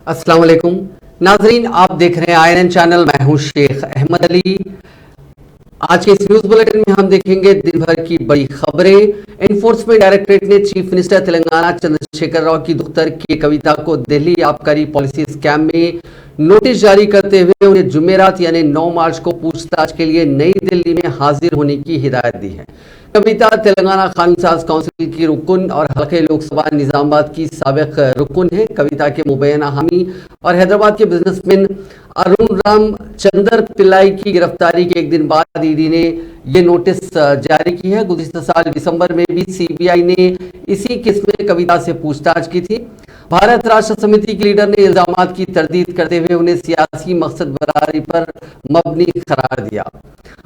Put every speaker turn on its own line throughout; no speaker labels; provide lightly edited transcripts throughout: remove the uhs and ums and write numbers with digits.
अस्सलाम वालेकुम नाजरीन, आप देख रहे हैं आईएनएन चैनल। मैं हूं शेख अहमद अली। आज के इस न्यूज बुलेटिन में हम देखेंगे दिन भर की बड़ी खबरें। एनफोर्समेंट डायरेक्टरेट ने चीफ मिनिस्टर तेलंगाना चंद्रशेखर राव की दुख्तर के कविता को दिल्ली आबकारी पॉलिसी स्कैम में नोटिस जारी करते हुए उन्हें जुमेरात यानी 9 मार्च को पूछताछ के लिए नई दिल्ली में हाजिर होने की हिदायत दी है। कविता तेलंगाना कानून साज काउंसिल की रुकन और हल्के लोकसभा निजामाबाद की साबिक रुकन है। कविता के मुबैना हामी और हैदराबाद के बिजनेसमैन अरुण राम चंदर पिल्लाई की गिरफ्तारी के एक दिन बाद ईडी ने ये नोटिस जारी की है। गुज़िश्ता साल दिसंबर में भी सीबीआई ने इसी केस में कविता से पूछताछ की थी। भारत राष्ट्र समिति के लीडर ने इल्जामात की तरदीद करते हुए उन्हें सियासी मकसद बरारी पर मबनी करार दिया।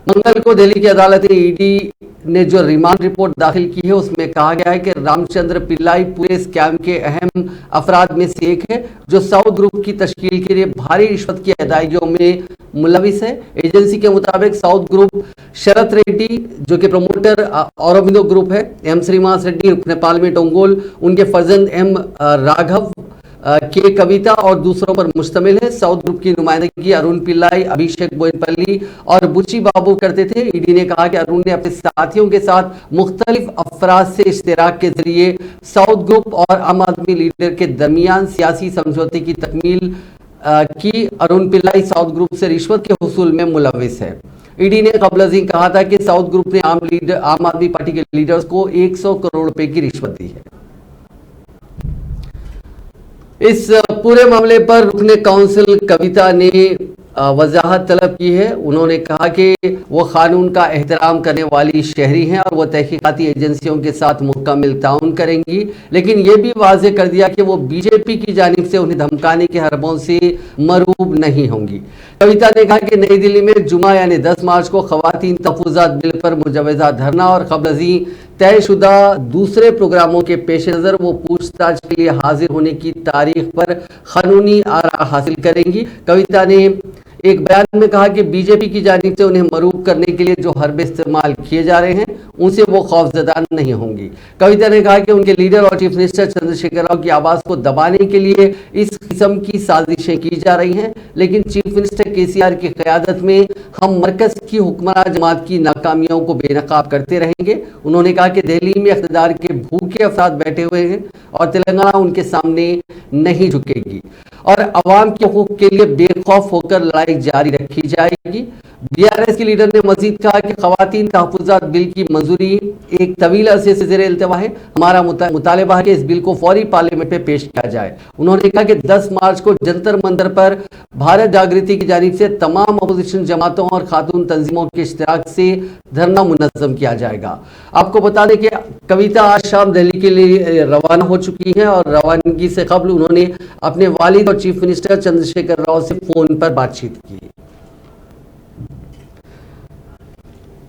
मंगल को दिल्ली की अदालत ने ईडी ने जो रिमांड रिपोर्ट दाखिल की है उसमें कहा गया है कि रामचंद्र पिल्लाई पूरे स्कैम के अहम अफराद में से एक है, जो साउथ ग्रुप की तश्कील के लिए भारी रिश्वत की अदायगियों में मुलविस है। एजेंसी के मुताबिक साउथ ग्रुप शरत रेड्डी जो कि प्रमोटर औरबिंदो ग्रुप है, एम श्रीनिवास रेड्डी रुकने पार्लियामेंट ओंगोल, उनके फर्जंद एम राघव के कविता और दूसरों पर मुश्तमिल है। साउथ ग्रुप की नुमाइंदगी अरुण पिल्लाई, अभिषेक बोयनपल्ली और बुच्ची बाबू करते थे। ईडी ने कहा कि अरुण ने अपने साथियों के साथ मुख्तलिफ अफराद से इश्तिराक के जरिए साउथ ग्रुप और आम आदमी लीडर के दरमियान सियासी समझौते की तकमील की। अरुण पिल्लाई साउथ ग्रुप से रिश्वत के हुसूल में मुलविस है। ईडी ने कबल अज़ीं कहा था कि साउथ ग्रुप ने आम आदमी पार्टी के लीडर्स को 100 करोड़ रुपए की रिश्वत दी है। इस पूरे मामले पर रुकने काउंसिल कविता ने वजाहत तलब की है। उन्होंने कहा कि वो कानून का एहतराम करने वाली शहरी हैं और वो तहकीकाती एजेंसियों के साथ मुकम्मल ताउन करेंगी, लेकिन ये भी वाज़ेह कर दिया कि वो बीजेपी की जानिब से उन्हें धमकाने के हरबों से मरूब नहीं होंगी। कविता ने कहा कि नई दिल्ली में जुमा यानी 10 मार्च को खवातीन तहफ़्फ़ुज़ात बिल पर मुजवज़ा धरना और कबल अज़ीं तयशुदा दूसरे प्रोग्रामों के पेश नज़र वो पूछताछ के लिए हाजिर होने की तारीख पर कानूनी आरा हासिल करेंगी। कविता ने एक बयान में कहा कि बीजेपी की जानिब से उन्हें मरूब करने के लिए जो हरबे इस्तेमाल किए जा रहे हैं उनसे वो खौफजदा नहीं होंगी। कविता ने कहा कि उनके लीडर और चीफ मिनिस्टर चंद्रशेखर राव की आवाज़ को दबाने के लिए इस किस्म की साजिशें की जा रही हैं, लेकिन चीफ मिनिस्टर केसीआर की क़यादत में हम मरकज़ की हुक्मरान जमात की नाकामियों को बेनकाब करते रहेंगे। उन्होंने कहा कि दिल्ली में इक़्तिदार के भूखे अफराद बैठे हुए हैं और तेलंगाना उनके सामने नहीं झुकेगी और अवाम के हुकूक के लिए बेखौफ होकर लड़ाई जारी रखी जाएगी। बीआरएस के लीडर ने मजीद कहा कि खवातीन तहफ़्फ़ुज़ात बिल की मंजूरी एक तवील अरसे से ज़ेर इल्तिवा है। हमारा मुतालबा है कि इस बिल को फौरी पार्लियामेंट में पेश किया जाए। उन्होंने कहा कि 10 मार्च को जंतर मंतर पर भारत जागृति की जानिब से तमाम अपोजिशन जमातों और खातून तंजीमों के इश्तिराक से धरना मुनज़्ज़म किया जाएगा। आपको बता दें कि कविता आज शाम दिल्ली के लिए रवाना हो चुकी हैं और रवानगी से कबल उन्होंने अपने वालिद और चीफ मिनिस्टर चंद्रशेखर राव से फोन पर बातचीत की।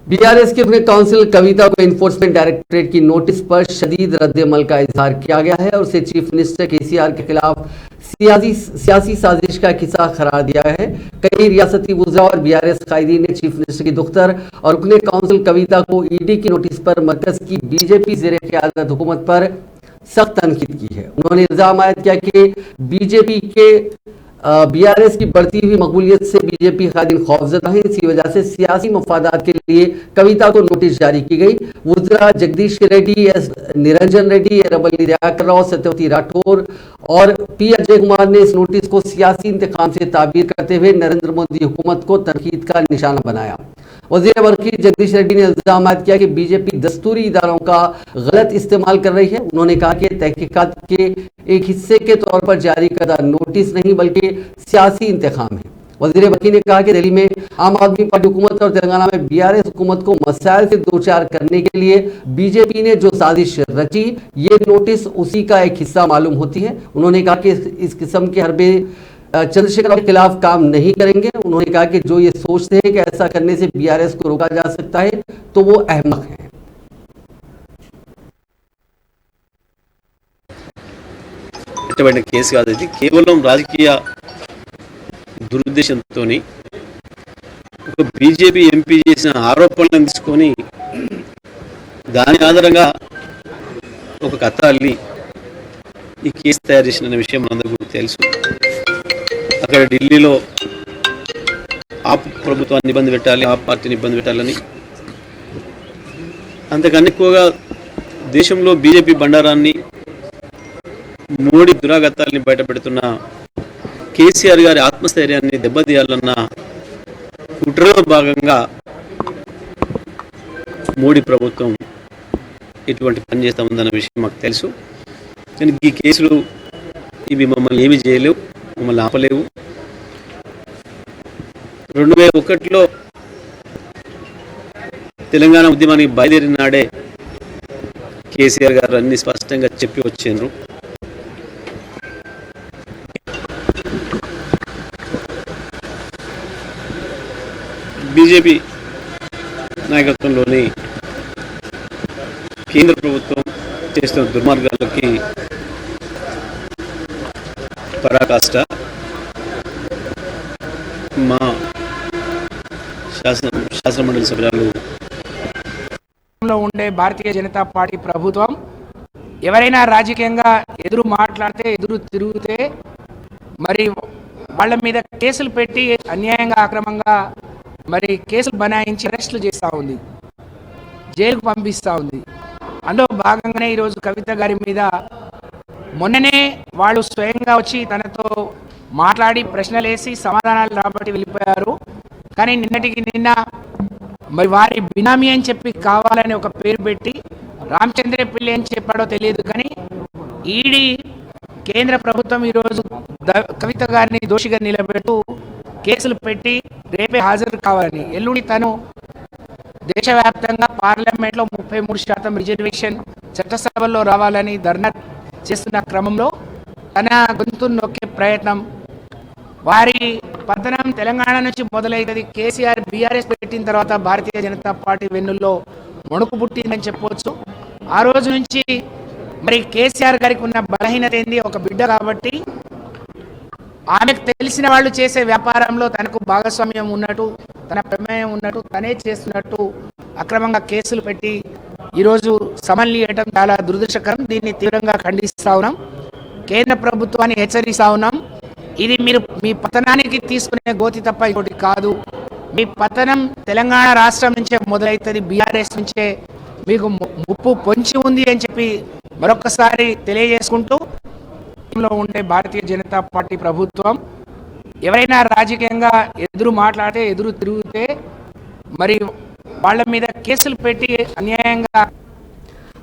बीआरएस के रुकने काउंसिल कविता को एनफोर्समेंट डायरेक्टरेट की नोटिस पर शदीद रद्द-ए-अमल का इजहार किया गया है और उसे चीफ मिनिस्टर केसीआर के खिलाफ सियासी साजिश का किस्सा करार दिया है। कई रियासती वुज़रा और बीआरएस कायदीन ने चीफ मिनिस्टर की दुख्तर और रुकने काउंसिल कविता को ईडी की नोटिस पर मरकज की बीजेपी ज़ेर क़यादत हुकूमत पर सख्त तनकीद की है। उन्होंने इल्ज़ाम आयद किया कि बीजेपी के बीआरएस की बढ़ती हुई मकबूलियत से बीजेपी कायदीन खौफजदा हैं। इसी वजह से सियासी मफादात के लिए कविता को नोटिस जारी की गई। वुज़रा जगदीश रेड्डी, एस निरंजन रेड्डी, एरबल्ली दयाकर राव, सत्यवती राठौर और पी अजय कुमार ने इस नोटिस को सियासी इंतकाम से ताबीर करते हुए नरेंद्र मोदी हुकूमत को तनकीद का निशाना बनाया। वज़ीर बरकी जगदीश रेड्डी ने इल्ज़ाम किया कि बीजेपी दस्तूरी इदारों का गलत इस्तेमाल कर रही है। उन्होंने कहा कि तहकीकात के एक हिस्से के तौर पर जारी करदा नोटिस नहीं बल्कि सियासी इंतखाम है। वज़ीर बरकी ने कहा कि दिल्ली में आम आदमी पार्टी हुकूमत और तेलंगाना में बीआरएस हुकूमत को मसाइल से दो चार करने के लिए बीजेपी ने जो साजिश रची, ये नोटिस उसी का एक हिस्सा मालूम होती है। उन्होंने कहा कि इस किस्म के हरबे चंद्रशेखर राव के खिलाफ काम नहीं करेंगे। उन्होंने कहा कि जो ये सोचते हैं कि ऐसा करने से बीआरएस को रोका जा सकता है तो वो अहमक है।
కేసు కాదు, ఇది కేవలం రాజకీయ దురుద్దేశంతో ఒక బీజేపీ ఎంపీ చేసిన ఆరోపణలను తీసుకొని దాని ఆధారంగా ఒక కథ అల్లి ఈ కేసు తయారు చేసిన విషయం మనందరికీ తెలుసు। అక్కడ ఢిల్లీలో ఆప్ ప్రభుత్వాన్ని ఇబ్బంది పెట్టాలి, ఆప్ పార్టీని ఇబ్బంది పెట్టాలని, అంతకన్నా ఎక్కువగా దేశంలో బీజేపీ బండారాన్ని, మోడీ దురాగతాల్ని బయటపెడుతున్న కేసీఆర్ గారి ఆత్మస్థైర్యాన్ని దెబ్బతీయాలన్న కుట్రలో భాగంగా మోడీ ప్రభుత్వం ఇటువంటి పని చేస్తూ ఉందన్న విషయం మాకు తెలుసు. కానీ ఈ కేసులు ఇవి మమ్మల్ని ఏమీ చేయలేవు, మమ్మల్ని ఆపలేవు. 2001లో తెలంగాణ ఉద్యమానికి బయలుదేరిన నాడే కేసీఆర్ గారు అన్ని స్పష్టంగా చెప్పి వచ్చారు. బీజేపీ నాయకత్వంలోని కేంద్ర ప్రభుత్వం చేస్తున్న దుర్మార్గాలకి పరాకాష్ట. మా శాసనమండలి సభ్యులు
ఉండే భారతీయ జనతా పార్టీ ప్రభుత్వం ఎవరైనా రాజకీయంగా ఎదురు మాట్లాడితే, ఎదురు తిరిగితే మరి వాళ్ళ మీద కేసులు పెట్టి అన్యాయంగా, అక్రమంగా మరి కేసులు బనాయించి అరెస్టులు చేస్తూ ఉంది, జైలుకు పంపిస్తూ ఉంది. అందులో భాగంగానే ఈరోజు కవిత గారి మీద మొన్ననే వాళ్ళు స్వయంగా వచ్చి తనతో మాట్లాడి ప్రశ్నలు వేసి సమాధానాలు రాబట్టి వెళ్ళిపోయారు. కానీ నిన్నటికి నిన్న మరి వారి బినామీ అని చెప్పి కావాలని ఒక పేరు పెట్టి రామచంద్ర పిల్లి అని చెప్పాడో తెలియదు, కానీ ఈడీ కేంద్ర ప్రభుత్వం ఈరోజు కవిత గారిని దోషిగా నిలబెడుతూ కేసులు పెట్టి రేపే హాజరు కావాలని, ఎల్లుండి తను దేశవ్యాప్తంగా పార్లమెంట్లో 33% రిజర్వేషన్ చట్టసభల్లో రావాలని ధర్నా చేస్తున్న క్రమంలో తన గొంతు నొక్కే ప్రయత్నం, వారి పతనం తెలంగాణ నుంచి మొదలవుతుంది. కేసీఆర్ బీఆర్ఎస్ పెట్టిన తర్వాత భారతీయ జనతా పార్టీ వెన్నుల్లో వణుకు పుట్టిందని చెప్పవచ్చు. ఆ రోజు నుంచి మరి కేసీఆర్ గారికి ఉన్న బలహీనత ఏంది, ఒక బిడ్డ కాబట్టి ఆమెకు తెలిసిన వాళ్ళు చేసే వ్యాపారంలో తనకు భాగస్వామ్యం ఉన్నట్టు, తన ప్రమేయం ఉన్నట్టు, తనే చేస్తున్నట్టు అక్రమంగా కేసులు పెట్టి ఈరోజు సమన్లు చేయడం చాలా దురదృష్టకరం. దీన్ని తీవ్రంగా ఖండిస్తూ ఉన్నాం. కేంద్ర ప్రభుత్వాన్ని హెచ్చరిస్తూ ఉన్నాం. ఇది మీరు మీ పతనానికి తీసుకునే గోతి తప్ప ఇంకోటి కాదు. మీ పతనం తెలంగాణ రాష్ట్రం నుంచే మొదలవుతుంది, బీఆర్ఎస్ నుంచే మీకు ముప్పు పొంచి ఉంది అని చెప్పి మరొకసారి తెలియజేసుకుంటూ ఉండే భారతీయ జనతా పార్టీ ప్రభుత్వం ఎవరైనా రాజకీయంగా ఎదురు మాట్లాడితే, ఎదురు తిరిగితే మరి వాళ్ళ మీద కేసులు పెట్టి అన్యాయంగా.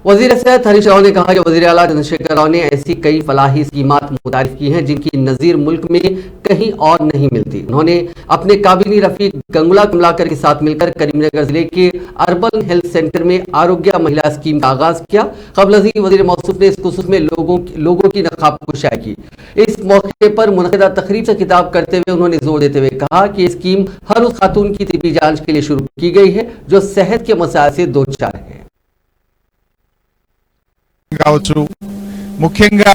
वजीर सेहत हरीश राव ने कहा कि वजीर आला चंद्रशेखर राव ने ऐसी कई फलाही स्कीमात मुतारिफ की हैं जिनकी नज़ीर मुल्क में कहीं और नहीं मिलती। उन्होंने अपने काबिनी रफीक गंगुला कमलाकर के साथ मिलकर करीमनगर जिले के अर्बन हेल्थ सेंटर में आरोग्य महिला स्कीम का आगाज किया। कबल अज़ीज़ वजीर मौसूफ ने इस खुसूस में लोगों की नकाब कुशाई की। इस मौके पर मुनक़िदा तकरीब से खिताब करते हुए उन्होंने जोर देते हुए कहा कि ये स्कीम हर उस खातून की तिब्बी जांच के लिए शुरू की गई है जो सेहत के मसाइल से दो चार है।
కావచ్చు, ముఖ్యంగా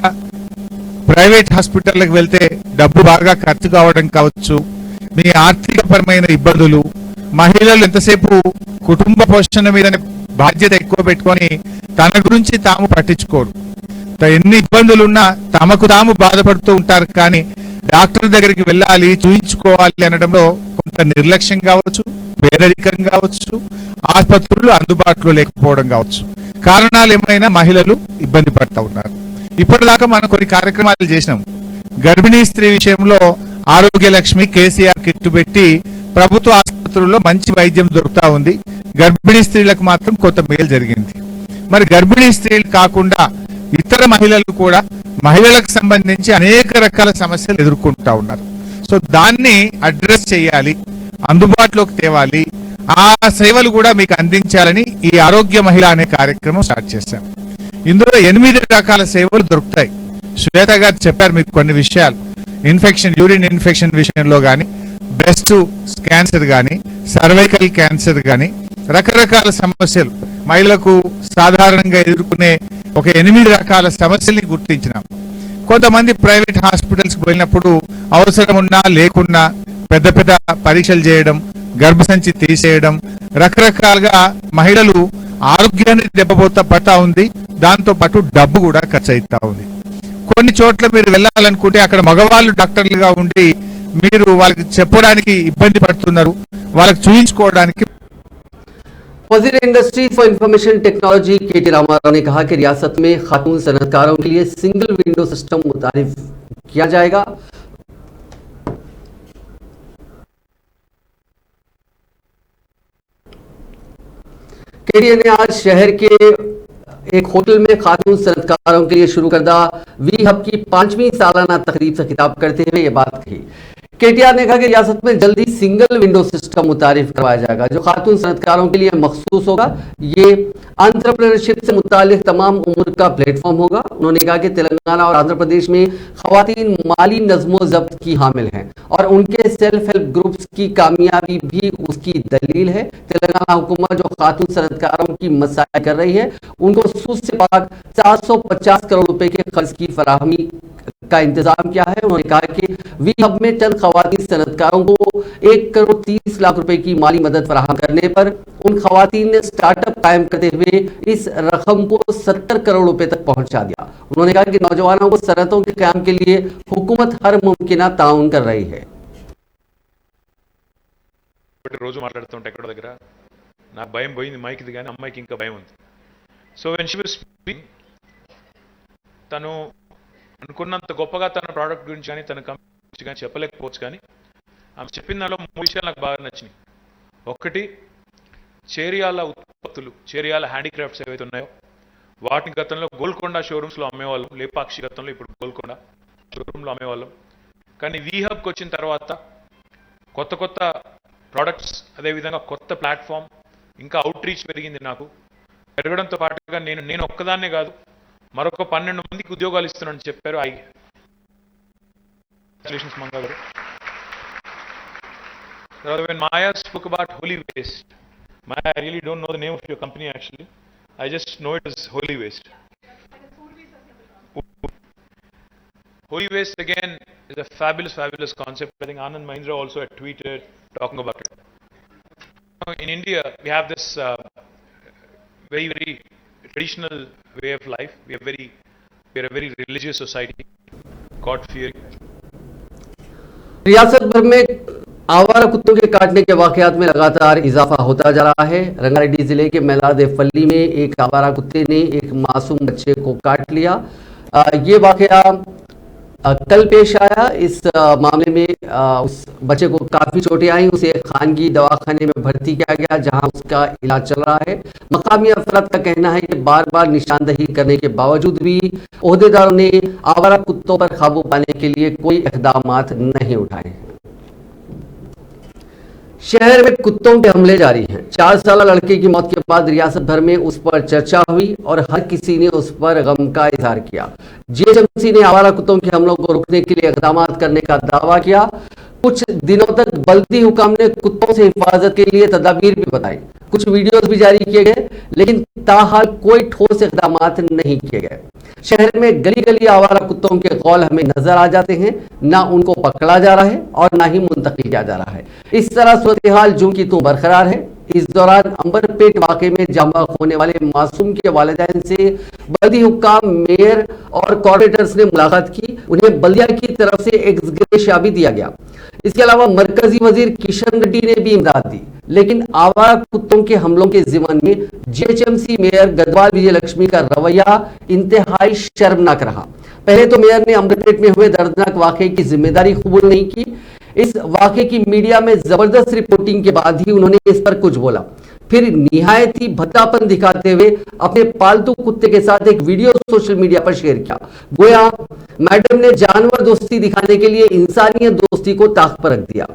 ప్రైవేట్ హాస్పిటల్కి వెళ్తే డబ్బు బాగా ఖర్చు కావడం కావచ్చు, మీ ఆర్థికపరమైన ఇబ్బందులు, మహిళలు ఎంతసేపు కుటుంబ పోషణ మీద బాధ్యత ఎక్కువ పెట్టుకొని తన గురించి తాము పట్టించుకోరు. ఎన్ని ఇబ్బందులున్నా తమకు తాము బాధపడుతూ ఉంటారు. కానీ డాక్టర్ దగ్గరికి వెళ్ళాలి, చూయించుకోవాలి అనడంలో కొంత నిర్లక్ష్యం కావచ్చు, పేదరికం కావచ్చు, ఆసుపత్రులు అందుబాటులో లేకపోవడం కావచ్చు. కారణాలు ఏమైనా మహిళలు ఇబ్బంది పడుతూ ఉన్నారు. ఇప్పటిదాకా మనం కొన్ని కార్యక్రమాలు చేసినాం. గర్భిణీ స్త్రీ విషయంలో ఆరోగ్య లక్ష్మి కేసీఆర్ కిట్టు పెట్టి ప్రభుత్వ ఆసుపత్రుల్లో మంచి వైద్యం దొరుకుతా ఉంది. గర్భిణీ స్త్రీలకు మాత్రం కొంత మేలు జరిగింది. మరి గర్భిణీ స్త్రీలు కాకుండా ఇతర మహిళలు కూడా మహిళలకు సంబంధించి అనేక రకాల సమస్యలు ఎదుర్కొంటా ఉన్నారు. సో దాన్ని అడ్రస్ చేయాలి, అందుబాటులోకి తేవాలి, ఆ సేవలు కూడా మీకు అందించాలని ఈ ఆరోగ్య మహిళ అనే కార్యక్రమం స్టార్ట్ చేశాం. ఇందులో 8 రకాల సేవలు దొరుకుతాయి. శ్వేత గారు చెప్పారు మీకు కొన్ని విషయాలు. ఇన్ఫెక్షన్, యూరిన్ ఇన్ఫెక్షన్ విషయంలో కానీ, బ్రెస్ట్ క్యాన్సర్ కానీ, సర్వైకల్ క్యాన్సర్ కానీ, రకరకాల సమస్యలు మహిళలకు సాధారణంగా ఎదుర్కొనే ఒక 8 రకాల సమస్యల్ని గుర్తించినాం. కొంతమంది ప్రైవేట్ హాస్పిటల్స్కి వెళ్ళినప్పుడు అవసరం ఉన్నా లేకున్నా పెద్ద పెద్ద పరీక్షలు చేయడం, గర్భసంచి తీసేయడం, రకరకాలుగా మహిళలు ఆరోగ్యాన్ని పడతా ఉంది. దాంతో పాటు డబ్బు కూడా ఖర్చు అవుతా ఉంది. కొన్ని చోట్ల మీరు వెళ్ళాలనుకుంటే అక్కడ మగవాళ్ళు డాక్టర్లుగా ఉండి మీరు వాళ్ళకి చెప్పడానికి ఇబ్బంది పడుతున్నారు, వాళ్ళకి చూయించుకోవడానికి?
वजीर industries for information technology K T. Rama Rao ने कहा कि रियासत में खातून सनअतकारों के लिए सिंगल विंडो सिस्टम मुतारिफ किया जाएगा। के.टी. ने आज शहर के एक होटल में खातून सनअतकारों के लिए शुरू करदा वी हब की 5वीं सालाना तकरीब से खिताब करते हुए ये बात कही। केटीआर ने कहा कि रियासत में जल्दी सिंगल विंडो सिस्टम मुतारिफ करवाया जाएगा जो खातून सनअतकारों के लिए मखसूस होगा। ये एंटरप्रेन्योरशिप से मुतालिक तमाम उम्र का प्लेटफॉर्म होगा। उन्होंने कहा कि तेलंगाना और आंध्र प्रदेश में खवातीन माली नज़्मो ज़ब्त की हामिल हैं और उनके सेल्फ हेल्प ग्रुप्स की कामयाबी भी उसकी दलील है। तेलंगाना हुकूमत जो खातून सनअतकारों की मसाइल कर रही है उनको सूद से पाक 450 करोड़ रुपए के कर्ज की फराहमी का इंतजाम किया है। उन्होंने कहा कि वी हब में चंद खवातीन सनअतकारों को 1,30,00,000 रुपए की माली मदद फराहम करने पर उन खवातीन ने स्टार्टअप कायम करते हुए इस रकम को 70 करोड़ रुपए तक पहुंचा दिया। उन्होंने कहा कि नौजवानों को सनअतों के कायम के लिए हुकूमत हर मुमकिन ताउन कर रही है।
రోజు మాట్లాడుతుంటే ఎక్కడో దగ్గర నాకు భయం పోయింది మైక్ది కానీ అమ్మాయికి ఇంకా భయం ఉంది. So when she was speaking తను అనుకున్నంత గొప్పగా తన ప్రోడక్ట్ గురించి కానీ తన కంపెనీ గురించి కానీ చెప్పలేకపోవచ్చు, కానీ ఆమె చెప్పిన దానిలో 3 విషయాలు నాకు బాగా నచ్చినాయి. ఒకటి, చేరియాల ఉత్పత్తులు, చేరియాల హ్యాండీక్రాఫ్ట్స్ ఏవైతే ఉన్నాయో వాటిని గతంలో గోల్కొండ షోరూమ్స్లో అమ్మేవాళ్ళం, లేపాక్షి గతంలో ఇప్పుడు గోల్కొండ షోరూంలో అమ్మేవాళ్ళం. కానీ వీ హబ్కి వచ్చిన తర్వాత కొత్త కొత్త ప్రోడక్ట్స్, అదేవిధంగా కొత్త ప్లాట్ఫామ్, ఇంకా అవుట్ రీచ్ పెరిగింది. నాకు పెరగడంతో పాటుగా నేను ఒక్కదాన్నే కాదు మరొక 12 మందికి ఉద్యోగాలు ఇస్తున్నానని చెప్పారు. కంగ్రాచులేషన్స్ మంగా గారు. When Maya spoke about Holy Waste, Maya, I really don't know the name of your company actually. I just know it as Holy Waste. Holy Waste again is a fabulous concept. I think Anand Mahindra also had tweeted talking about it. In India, we have this very traditional way of life. We are a very religious society, God fearing.
रियासत भर में आवारा कुत्तों के काटने के वाकयात में लगातार इजाफा होता जा रहा है। रंगारेड्डी जिले के मैलारदेपल्ली में एक आवारा कुत्ते ने एक मासूम बच्चे को काट लिया। ये वाकया कल पेश आया। इस मामले में उस बच्चे को काफी चोटें आई। उसे खानगी दवाखाने में भर्ती किया गया जहां उसका इलाज चल रहा है। मकामी अफराद का कहना है कि बार बार निशानदही करने के बावजूद भी ओहदेदारों ने आवारा कुत्तों पर काबू पाने के लिए कोई इक़दामात नहीं उठाए। शहर में कुत्तों के हमले जारी हैं। 4 साल लड़के की मौत के बाद रियासत भर में उस पर चर्चा हुई और हर किसी ने उस पर गम का इजहार किया। जीएचएमसी ने आवारा कुत्तों के हमलों को रोकने के लिए इक़दामात करने का दावा किया। कुछ दिनों तक बल्दी हुकाम ने कुत्तों से हिफाजत के लिए तदाबीर भी बताई। कुछ वीडियोस भी जारी किए गए, लेकिन ताहाल कोई ठोस इक़दामात नहीं किए गए। शहर में गली गली आवारा कुत्तों के कौल हमें नजर आ जाते हैं। ना उनको पकड़ा जा रहा है और ना ही मुंतकिल किया जा रहा है। इस तरह सूरत हाल जूं की तूं बरकरार है। इस दौरान अंबरपेट वाकये में जान होने वाले मासूम के वालिदैन से बल्दी हुक्काम, मेयर और कॉर्पोरेटर्स ने मुलाकात की। उन्हें बल्दिया की तरफ से एक्स ग्रेशिया भी दिया गया। इसके अलावा मरकजी वजीर किशन रेड्डी ने भी इमदाद दी। लेकिन आवारा कुत्तों के हमलों के जिम्मन में जीएचएमसी मेयर गदवाल विजयलक्ष्मी का रवैया इंतहाई शर्मनाक रहा। पहले तो मेयर ने अंबरपेट में हुए दर्दनाक वाकये की जिम्मेदारी कबूल नहीं की। इस वाकये की मीडिया में जबरदस्त रिपोर्टिंग के बाद ही उन्होंने इस पर कुछ बोला। फिर निहायत ही भद्दापन दिखाते हुए अपने पालतू कुत्ते के साथ एक वीडियो सोशल मीडिया पर शेयर किया। गोया मैडम ने जानवर दोस्ती दिखाने के लिए इंसानियत दोस्ती को ताक पर रख दिया।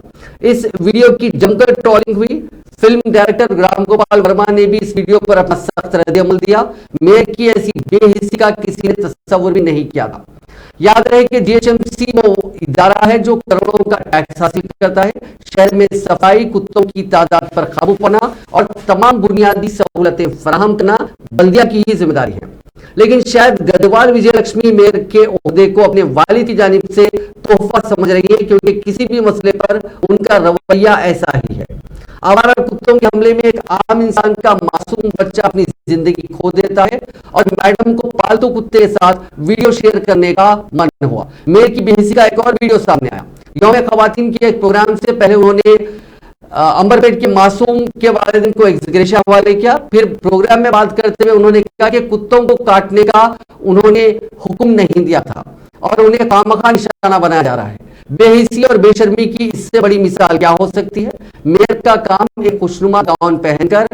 इस वीडियो की जमकर ट्रोलिंग हुई। फिल्म डायरेक्टर राम गोपाल वर्मा ने भी इस वीडियो पर अपना सख्त रद्द-ए-अमल दिया। मेयर की ऐसी बेहिस्सी का किसी ने तस्वुर भी नहीं किया था। याद रहे कि जीएचएमसी वो इदारा है जो करोड़ों का टैक्स हासिल करता है। शहर में सफाई, कुत्तों की तादाद पर काबू पाना और तमाम बुनियादी सहूलतें फराहम करना बल्दिया की ही जिम्मेदारी है। लेकिन शायद गदवाल विजयलक्ष्मी मेयर के ओहदे को अपने वालिद की जानिब से तोहफा समझ रही है, क्योंकि किसी भी मसले पर उनका रवैया ऐसा ही है। आवारा कुत्तों के हमले में एक आम इंसान का मासूम बच्चा अपनी जिंदगी खो देता है और मैडम को पालतू कुत्ते के साथ वीडियो शेयर करने का मन हुआ। मेयर की बेहिस्सी का एक और वीडियो सामने आया। यौम खवातीन के एक प्रोग्राम से पहले उन्होंने अंबरपेट के मासूम के वालिदैन को एग्रेशिया हवाले किया। फिर प्रोग्राम में बात करते हुए उन्होंने कहा कि कुत्तों को काटने का उन्होंने हुक्म नहीं दिया था और उन्हें खामखा निशाना बनाया जा रहा है। बेहिसी और बेशर्मी की इससे बड़ी मिसाल क्या हो सकती है। मेयर का काम एक खुशनुमा गाउन पहनकर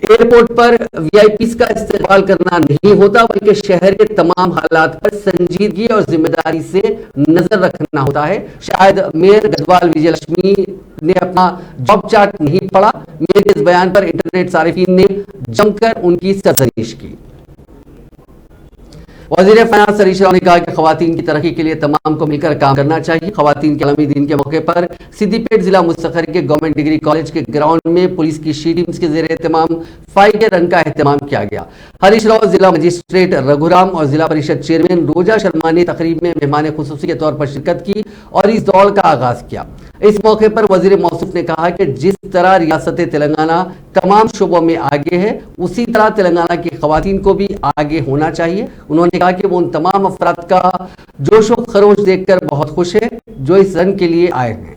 एयरपोर्ट पर वीआईपीज़ का इस्तेमाल करना नहीं होता, बल्कि शहर के तमाम हालात पर संजीदगी और जिम्मेदारी से नजर रखना होता है। शायद मेयर गढ़वाल विजयलक्ष्मी ने अपना जॉब चार्ट नहीं पढ़ा। मेयर के इस बयान पर इंटरनेट सारिफीन ने जमकर उनकी सरजनीश की। वज़ीर फाइनेंस हरीश राव ने कहा कि खवातीन की तरक्की के लिए तमाम को मिलकर काम करना चाहिए। खवातीन के आलमी दिन के मौके पर सिद्दीपेट जिला मुस्तखर के गवर्नमेंट डिग्री कॉलेज के ग्राउंड में पुलिस की शी टीम्स के जेर एहतमाम फाइव के रन का एहतमाम किया गया। हरीश राव, जिला मजिस्ट्रेट रघुराम और जिला परिषद चेयरमैन रोजा शर्मा ने तकरीब में मेहमान खुसूसी के तौर पर शिरकत की और इस दौड़ का आगाज किया। इस मौके पर वजीर मौसूफ ने कहा कि जिस तरह रियासत तेलंगाना तमाम शोबों में आगे है, उसी तरह तेलंगाना की खवातीन को भी आगे होना चाहिए। उन्होंने कहा कि वो उन तमाम अफराद का जोशो खरोश देखकर बहुत खुश है जो इस रन के लिए आए हैं।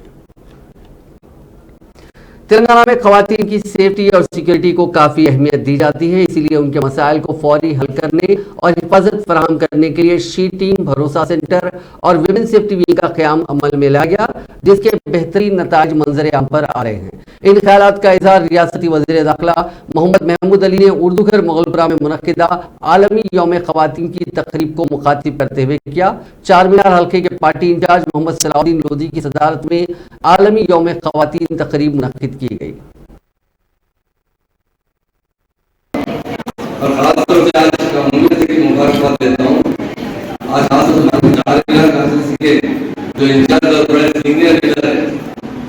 तेलंगाना में खवातीन की सेफ्टी और सिक्योरिटी को काफी अहमियत दी जाती है, इसीलिए उनके मसाइल को फौरी हल करने और हिफाजत फराहम करने के लिए शी टीम, भरोसा सेंटर और विमेन सेफ्टी विंग का क़याम अमल में लाया गया, जिसके बेहतरीन नताज मंजर आम पर आ रहे हैं। इन ख्यालात का इजहार रियासती वज़ीर दाखिला मोहम्मद महमूद अली ने उर्दू घर मुगलपुरा में मुनक्किदा आलमी यौम खवातीन की तकरीब को मुखातिब करते हुए किया। चारमीनार हल्के के पार्टी इंचार्ज मोहम्मद सलाउद्दीन लोधी की सदारत में आलमी यौम खवातीन तकरीब मुनक्किद की गई।
और खासतौर से आज कम्युनिटी की मुबारकबाद देता हूँ। आज चारमीनार कांस्टिट्यूंसी के जो इंचार्ज और बड़े सीनियर लीडर है,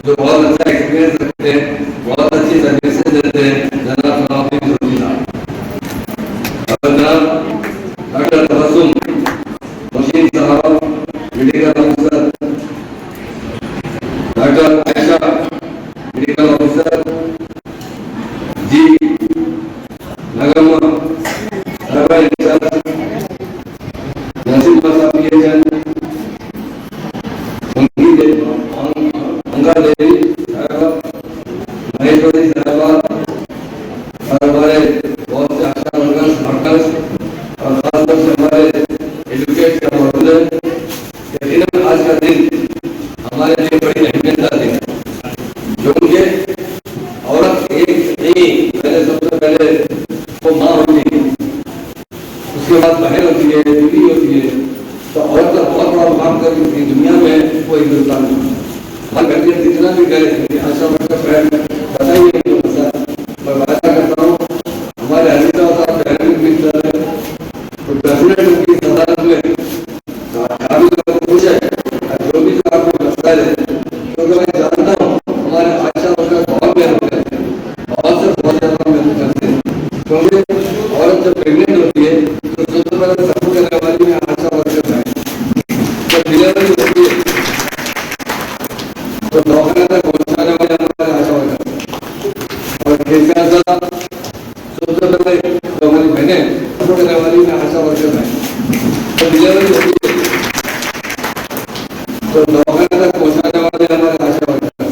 जो बहुत अच्छा एक्सपीरियंस रखते हैं, बहुत अच्छी सर्विसेज देते हैं, जनाब सलाउद्दीन लोधी साहब और जनाब डॉक्टर तबस्सुम मशीन साहब, medical officer doctor Ayesha, medical officer जी नगमा रबा इंचार्ज नसीम साहब पीएचएन अंगा देवी साहब, महेश्वरी साहब और हमारे बहुत से आशा वर्कर्स और खासतौर से हमारे एजुकेट का मौजूद है। यकीनन आज का दिन हमारे लिए बड़ी अहमियत का दिन है, जो उनके औरत एक नहीं, पहले सबसे पहले वो माँ होती है, उसके बाद बहन होती है, बीवी होती है, तो औरत का बहुत बड़ा मुकाम कर दुनिया में वो हिंदुस्तान में हर व्यक्ति जितना भी करे आशा वर्कर बताइए मैं वादा करता हूँ हमारे हरीश साहब मिनिस्टर है, तो प्रेसिडेंट उनकी सदारत में काफी खुश है। जो भी जो आपको मसाइल है, क्योंकि मैं जानता हूँ हमारे आशा वर्कर बहुत मेहनत करते हैं, बहुत से बहुत ज्यादा मेहनत करते हैं, क्योंकि औरत जब प्रेगनेंट होती है तो सबसे पहले सफर करने वाली में आशा वर्कर है। जब डिलीवरी होती है तो डॉक्टर तक पहुंचाने वाले हमारे आशा वर्कर और केसीआर साहब सबसे पहले जो हमारी बहनें सफर करने वाली में आशा वर्कर है। तो डिलीवरी होती है तो डॉक्टर तक पहुंचाने वाले हमारे आशा वर्कर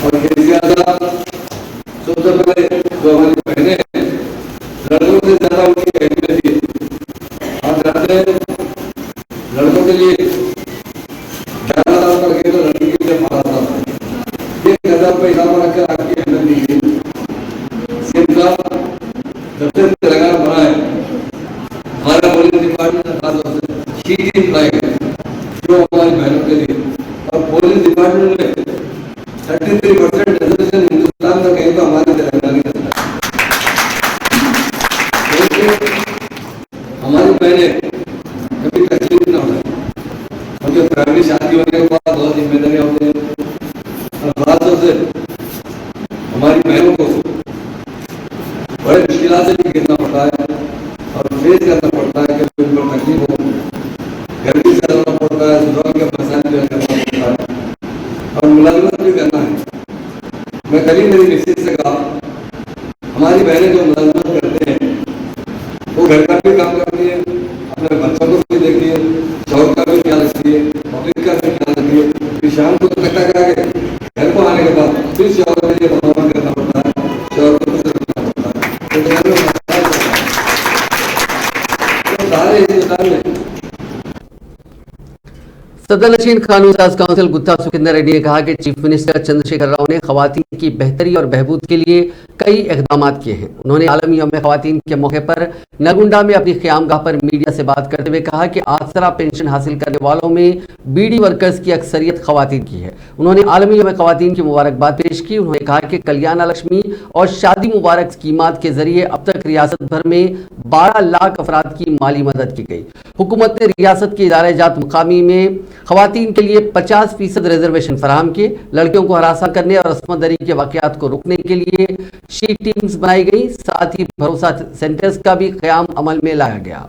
और केसीआर साहब सबसे पहले जो हमारी बहनें लड़कों से ज्यादा उनकी अहमियत है। आप जानते हैं लड़कों के लिए 11 साल का खेल, लड़की के लिए 12 साल, 1,000 पैसा रखकर आपकी अहमियत दी गई। सीएम साहब जब से तेलंगाना बना है, हमारा पुलिस डिपार्टमेंट ने खासतौर से शी टीम बनाई गई जो हमारी बहनों के लिए, और पुलिस डिपार्टमेंट में 33% रिजर्वेशन हिंदुस्तान का कहीं तो हमारे तेलंगाना के अंदर हमारी बहनें कभी तकलीफ ना होता, उनके फैमिली शादी होने के बाद बहुत जिम्मेदारियां होती हैं और खासतौर से हमारी बहनों को बड़े मुश्किल से भी गिरना पड़ता है और फेस करना पड़ता है कि उन पर तकलीफ हो, गर्मी से रहना पड़ता है, सुबह के मसाइल भी करना पड़ता है और मुलाजमत भी करना है। मैं कल ही मेरी मिसेज से कहा हमारी बहनें जो मुलाजमत करते हैं वो घर का भी काम करती है, अपने बच्चों को भी देखती है, शौहर का भी ख्याल रखती है, पब्लिक का भी ख्याल रखती है, तो सारे हिंदुस्तान में
सदर नशीन कानून साज काउंसिल गुत्ता सुखिंदर रेड्डी ने कहा कि चीफ मिनिस्टर चंद्रशेखर राव ने खवातीन की बेहतरी और बहबूद के लिए कई इकदाम किए हैं। उन्होंने आलमी यौम खवातीन के मौके पर नलगुंडा में अपनी क़यामगाह पर मीडिया से बात करते हुए कहा कि आसरा पेंशन हासिल करने वालों में बीडी वर्कर्स की अक्सरियत खवातीन की है। उन्होंने आलमी यौम खवातीन की मुबारकबाद पेश की। उन्होंने कहा कि कल्याण लक्ष्मी और शादी मुबारक स्कीमात के जरिए अब तक रियासत भर में 12 लाख अफराद की माली मदद की गई। हुकूमत ने रियासत के इदारे जात मुकामी में खवातीन के लिए 50% रिजर्वेशन फराहम किए। लड़कियों को हरासा करने और अस्मत दरी के वाकयात को रोकने के लिए शी टीम्स बनाई गई। साथ ही भरोसा सेंटर्स का भी क़याम अमल में लाया गया।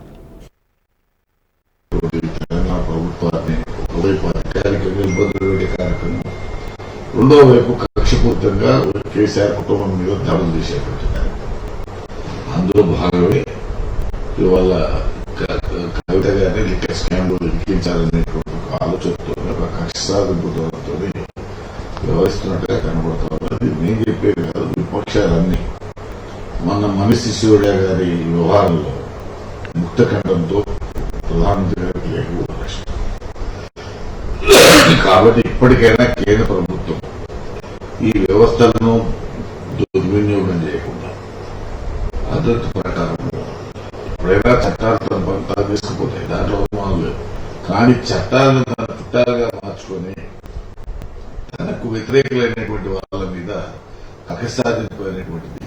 రెండో వైపు కక్షపూర్తంగా కేసీఆర్ కుటుంబం మీద దాడులు చేసేట్టున్నారు. అందులో భాగమే ఇవాళ కవిత గారిని లిక్కర్ స్కామ్ లో ఇరికించాలనేటువంటి ఒక ఆలోచనతో ఒక కక్ష సాధింపుతో వ్యవహరిస్తున్నట్టుగా కనబడుతున్నది. నేను చెప్పేది కాదు, విపక్షాలన్నీ మొన్న మనీష్ సిసోడియా గారి వ్యవహారంలో ముక్తఖండంతో ప్రధానమంత్రి గారికి లేఖ రాష్ట్రం. కాబట్టి ఇప్పటికైనా కేంద్ర ప్రభుత్వం ఈ వ్యవస్థలను దుర్వినియోగం చేయకుండా పద్ధతి ప్రకారం ఎప్పుడైనా చట్టాలు తన పని తీసుకుపోతాయి, దాంట్లో అవమానం లేదు. కానీ చట్టాలను తన చుట్టాలుగా మార్చుకొని తనకు వ్యతిరేకులైనటువంటి వాళ్ళ మీద కక్ష సాధించుకునేటువంటిది.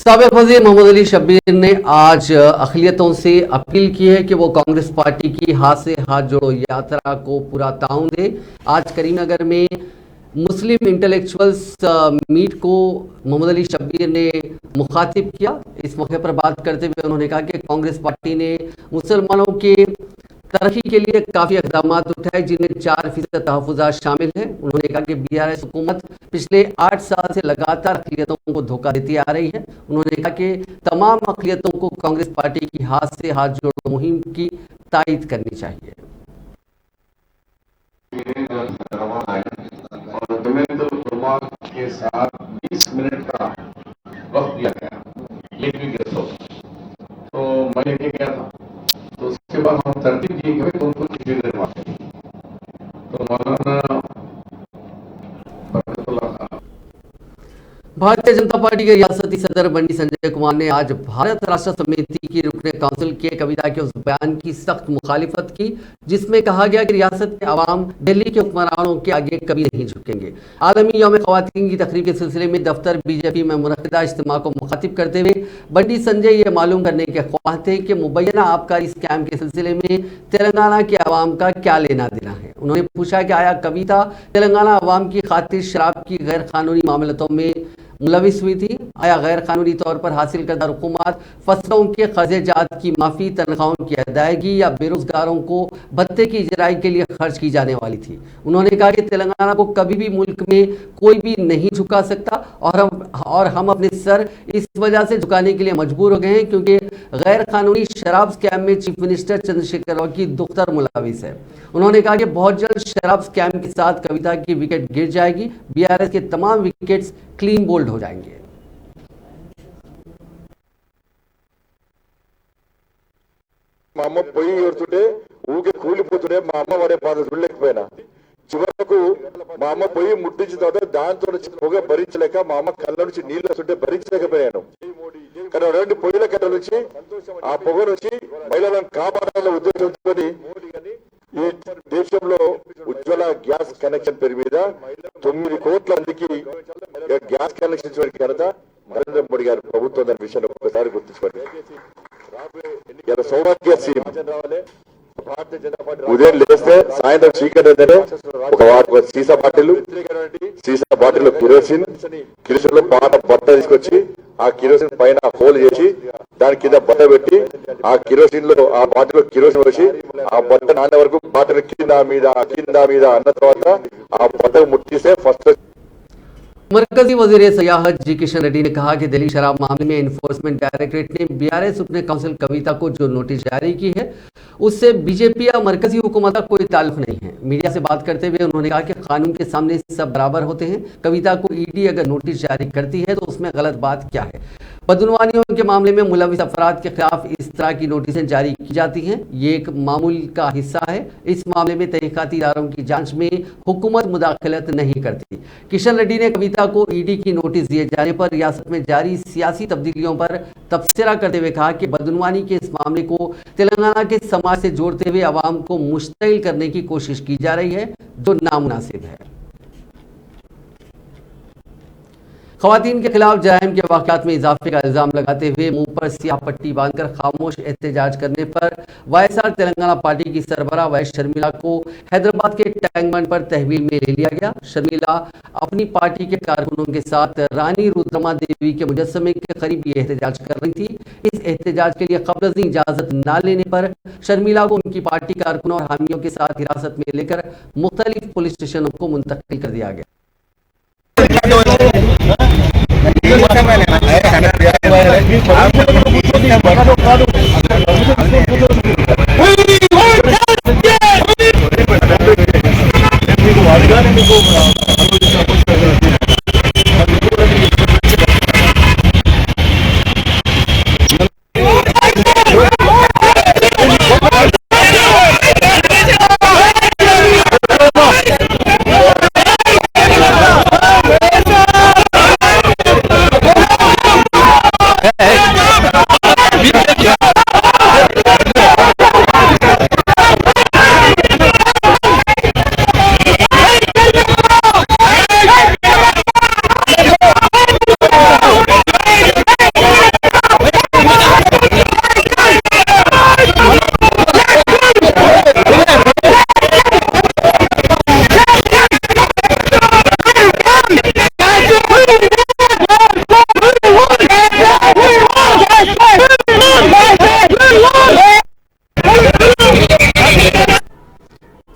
साबिक वजीर मोहम्मद अली शब्बीर ने आज अक़लियतों से अपील की है कि वो कांग्रेस पार्टी की हाथ से हाथ जोड़ो यात्रा को पूरा ताउन दे। आज करीमनगर में मुस्लिम इंटेलेक्चुअल्स मीट को मोहम्मद अली शब्बीर ने मुखातिब किया। इस मौके पर बात करते हुए उन्होंने कहा कि कांग्रेस पार्टी ने मुसलमानों के तरक्की के लिए काफ़ी इक़दाम उठाए, जिनमें 4% तहफ़्फ़ुज़ात शामिल हैं। उन्होंने कहा कि BRS हुकूमत पिछले 8 साल से लगातार अक़लियतों को धोखा देती आ रही है। उन्होंने कहा कि तमाम अक़लियतों को कांग्रेस पार्टी की हाथ से हाथ जोड़ो मुहिम की तायद करनी चाहिए।
के साथ 20 मिनट का वक्त दिया गया, ये भी गेस्ट हाउस, तो मैं लेके गया था। तो उसके बाद हम तरतीब दी कि कौन कौन कितनी देर बात, तो मौलाना बरकतुल्लाह खान।
भारतीय जनता पार्टी के रियासती सदर बंडी संजय कुमार ने आज भारत राष्ट्र समिति की रुकने काउंसिल के कविता के उस बयान की सख्त मुखालिफत की जिसमें कहा गया कि रियासत के अवाम दिल्ली के हुक्मरानों के आगे कभी नहीं झुकेंगे। आलमी यौम खवातीन की तकरीब के सिलसिले में दफ्तर बीजेपी में मुनक़िदा इज्तिमा को मुखातिब करते हुए बंडी संजय ये मालूम करने के ख्वाह थे कि मुबैना आबकारी स्कैम के सिलसिले में तेलंगाना के अवाम का क्या लेना देना है। उन्होंने पूछा कि आया कविता तेलंगाना अवाम की खातिर शराब की गैर कानूनी मामलों में मुलविस हुई थी? आया गैर कानूनी तौर पर हासिल करदा रकूमात फसलों के कर्जे जात की माफ़ी, तनख्वाहों की अदायगी या बेरोजगारों को भत्ते की इजराई के लिए खर्च की जाने वाली थी? उन्होंने कहा कि तेलंगाना को कभी भी मुल्क में कोई भी नहीं झुका सकता और हम अपने सर इस वजह से झुकाने के लिए मजबूर हो गए हैं क्योंकि गैर कानूनी शराब स्कैम में चीफ मिनिस्टर चंद्रशेखर राव की दुख्तर मुलविस है। उन्होंने कहा कि बहुत जल्द शराब स्कैम के साथ कविता की विकेट गिर जाएगी। BRS के तमाम विकेट्स क्लीन बोल्ड हो जाएंगे।
మా అమ్మ పొయ్యి ఏడుతుంటే ఊకే కూలిపోతుంటే మా అమ్మ వాడే బాధ చూడలేకపోయినా చివరకు మా అమ్మ పొయ్యి ముట్టించిన తర్వాత దాంతో పొగ భరించలేక మా అమ్మ కళ్ళ నుంచి నీళ్ళు వస్తుంటే భరించలేకపోయాను. కానీ రెండు పొయ్యిల కళ్ళ నుంచి ఆ పొగ నుంచి మహిళలను కాపాడాలనే ఉద్దేశంతో ఈ దేశంలో ఉజ్వల గ్యాస్ కనెక్షన్ పేరు మీద 9 కోట్ల మందికి గ్యాస్ కనెక్షన్ ఇచ్చిన ఘనత నరేంద్ర మోడీ గారి ప్రభుత్వం అనే విషయాన్ని ఒక్కసారి గుర్తుంచుకోండి. సౌభాగ్య ఉదయం లేస్తే సాయంత్రం చీకటి ఏంటంటే ఒక సీసా బాటిల్ కిరోసిన్ లో పాత బట్ట తీసుకొచ్చి ఆ కిరోసిన్ పైన హోల్ చేసి దాని కింద బట్ట పెట్టి ఆ కిరోసిన్ లో ఆ బాటిల్ కిరోసిన్ వేసి ఆ బట్ట నానే వరకు బాటిల్ కింద మీద అన్న తర్వాత ఆ బట్ట ముట్టిస్తే ఫస్ట్।
मरकजी वजीर सयाहत जी किशन रेड्डी ने कहा कि दिल्ली शराब मामले में एनफोर्समेंट डायरेक्टरेट ने BRS रुकने काउंसिल कविता को जो नोटिस जारी की है उससे बीजेपी या मरकजी हुकूमत का कोई ताल्लुक नहीं है। मीडिया से बात करते हुए उन्होंने कहा कि कानून के सामने सब बराबर होते हैं। कविता को ED अगर नोटिस जारी करती है तो उसमें गलत बात क्या है? बदनवानियों के मामले में मुलविस अफराद के खिलाफ इस तरह की नोटिसें जारी की जाती हैं। ये एक मामूल का हिस्सा है। इस मामले में तहकीकाती इदारों की जांच में हुकूमत मुदाखलत नहीं करती। किशन रेड्डी ने कविता को ईडी की नोटिस दिए जाने पर रियासत में जारी सियासी तब्दीलियों पर तबसरा करते हुए कहा कि बदनवानी के इस मामले को तेलंगाना के समाज से जोड़ते हुए अवाम को मुश्तइल करने की कोशिश की जा रही है, जो नामुनासिब है। खवातीन के खिलाफ जराइम के वाक़यात में इजाफे का इल्ज़ाम लगाते हुए मुंह पर सियाह पट्टी बांधकर खामोश एहतजाज करने पर वाईएसआर तेलंगाना पार्टी की सरबराह वाइस शर्मिला को हैदराबाद के टैंक बंड पर तहवील में ले लिया गया। शर्मिला अपनी पार्टी के कारकुनों के साथ रानी रुद्रमा देवी के मुजस्समे के करीब ये एहतजाज कर रही थी। इस एहतजाज के लिए कब्ल इजाज़त न लेने पर शर्मिला को उनकी पार्टी कारकुनों और हामियों के साथ हिरासत में लेकर मुख्तलिफ पुलिस स्टेशनों को मुंतकिल कर दिया गया।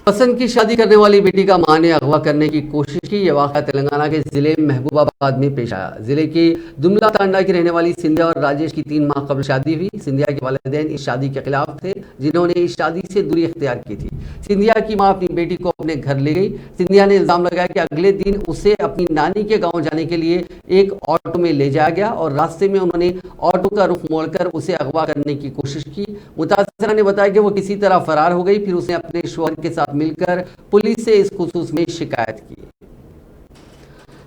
पसंद की शादी करने वाली बेटी का मां ने अगवा करने की कोशिश की। यह वाक़या तेलंगाना के जिले महबूबाबाद में पेश आया। जिले के दुमला तांडा की रहने वाली सिंधिया और राजेश की 3 माह कबल शादी हुई। सिंधिया के वालिदैन इस शादी के खिलाफ थे, जिन्होंने इस शादी से दूरी इख्तियार की थी। सिंधिया की मां अपनी बेटी को अपने घर ले गई। सिंधिया ने इल्जाम लगाया कि अगले दिन उसे अपनी नानी के गाँव जाने के लिए एक ऑटो में ले जाया गया और रास्ते में उन्होंने ऑटो का रुख मोड़कर उसे अगवा करने की कोशिश की। मुतासिरा ने बताया कि वो किसी तरह फरार हो गई। फिर उसने अपने शौहर के साथ मिलकर पुलिस से इस खुसूस में शिकायत की।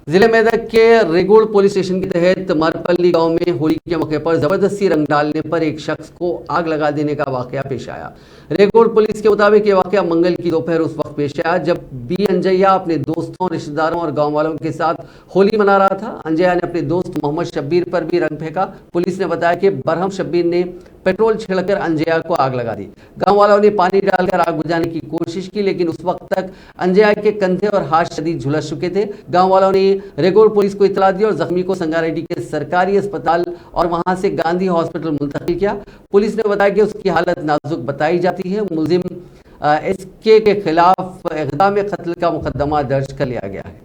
जिले मेदक के रेगुड़ पुलिस स्टेशन के तहत मरपल्ली गांव में होली के मौके पर जबरदस्ती रंग डालने पर एक शख्स को आग लगा देने का वाकया पेश आया। रेगुड़ पुलिस के मुताबिक ये वाकया मंगल की दोपहर उस वक्त पेश आया जब बी अंजैया अपने दोस्तों, रिश्तेदारों और गांव वालों के साथ होली मना रहा था। अंजैया ने अपने दोस्त मोहम्मद शब्बीर पर भी रंग फेंका। पुलिस ने बताया कि बरहम शब्बीर ने पेट्रोल छिड़कर अंजैया को आग लगा दी। गांव वालों ने पानी डालकर आग बुझाने की कोशिश की, लेकिन उस वक्त तक अंजैया के कंधे और हाथ शदीद झुलस चुके थे। गांव वालों ने रेगुड़ पुलिस को इतला दी और जख्मी को संगारेड्डी के सरकारी अस्पताल और वहां से गांधी हॉस्पिटल मुंतकिल किया। पुलिस ने बताया कि उसकी हालत नाजुक बताई जाती है। मुलजिम एसके के खिलाफ इक़दाम कत्ल का मुकदमा दर्ज कर लिया गया है।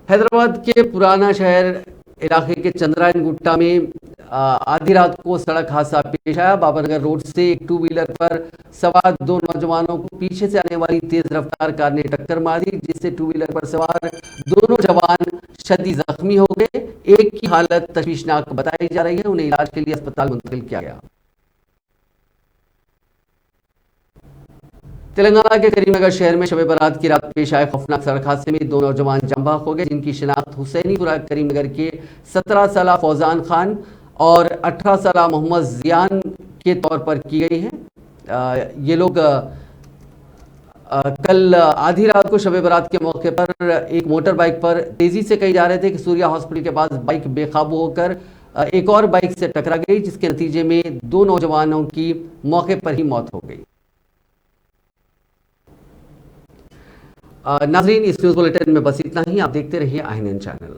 हैदराबाद के पुराना शहर इलाके के चंद्रायन गुट्टा में आधी रात को सड़क हादसा पेश आया। बाबरनगर रोड से एक 2 व्हीलर पर सवार 2 नौजवानों को पीछे से आने वाली तेज रफ्तार कार ने टक्कर मार दी, जिससे 2 व्हीलर पर सवार दोनों जवान शदीद जख्मी हो गए। एक की हालत तशवीशनाक बताई जा रही है, उन्हें इलाज के लिए अस्पताल मुंतकिल किया गया। तेलंगाना के करीमनगर शहर में शब बारात की रात पेश आए खौफनाक सड़क हादसे में 2 नौजवान जांबाग हो गए, जिनकी शिनाख्त हुसैनीपुरा करीमनगर के 17 साल फौजान खान और 18 साल मोहम्मद जियान के तौर पर की गई है। ये लोग कल आधी रात को शब बारात के मौके पर एक मोटर बाइक पर तेजी से कहीं जा रहे थे कि सूर्या हॉस्पिटल के पास बाइक बेकाबू होकर एक और बाइक से टकरा गई, जिसके नतीजे में 2 नौजवानों की मौके पर ही मौत हो गई। नाज़रीन, इस न्यूज़ बुलेटिन में बस इतना ही। आप देखते रहिए INN चैनल।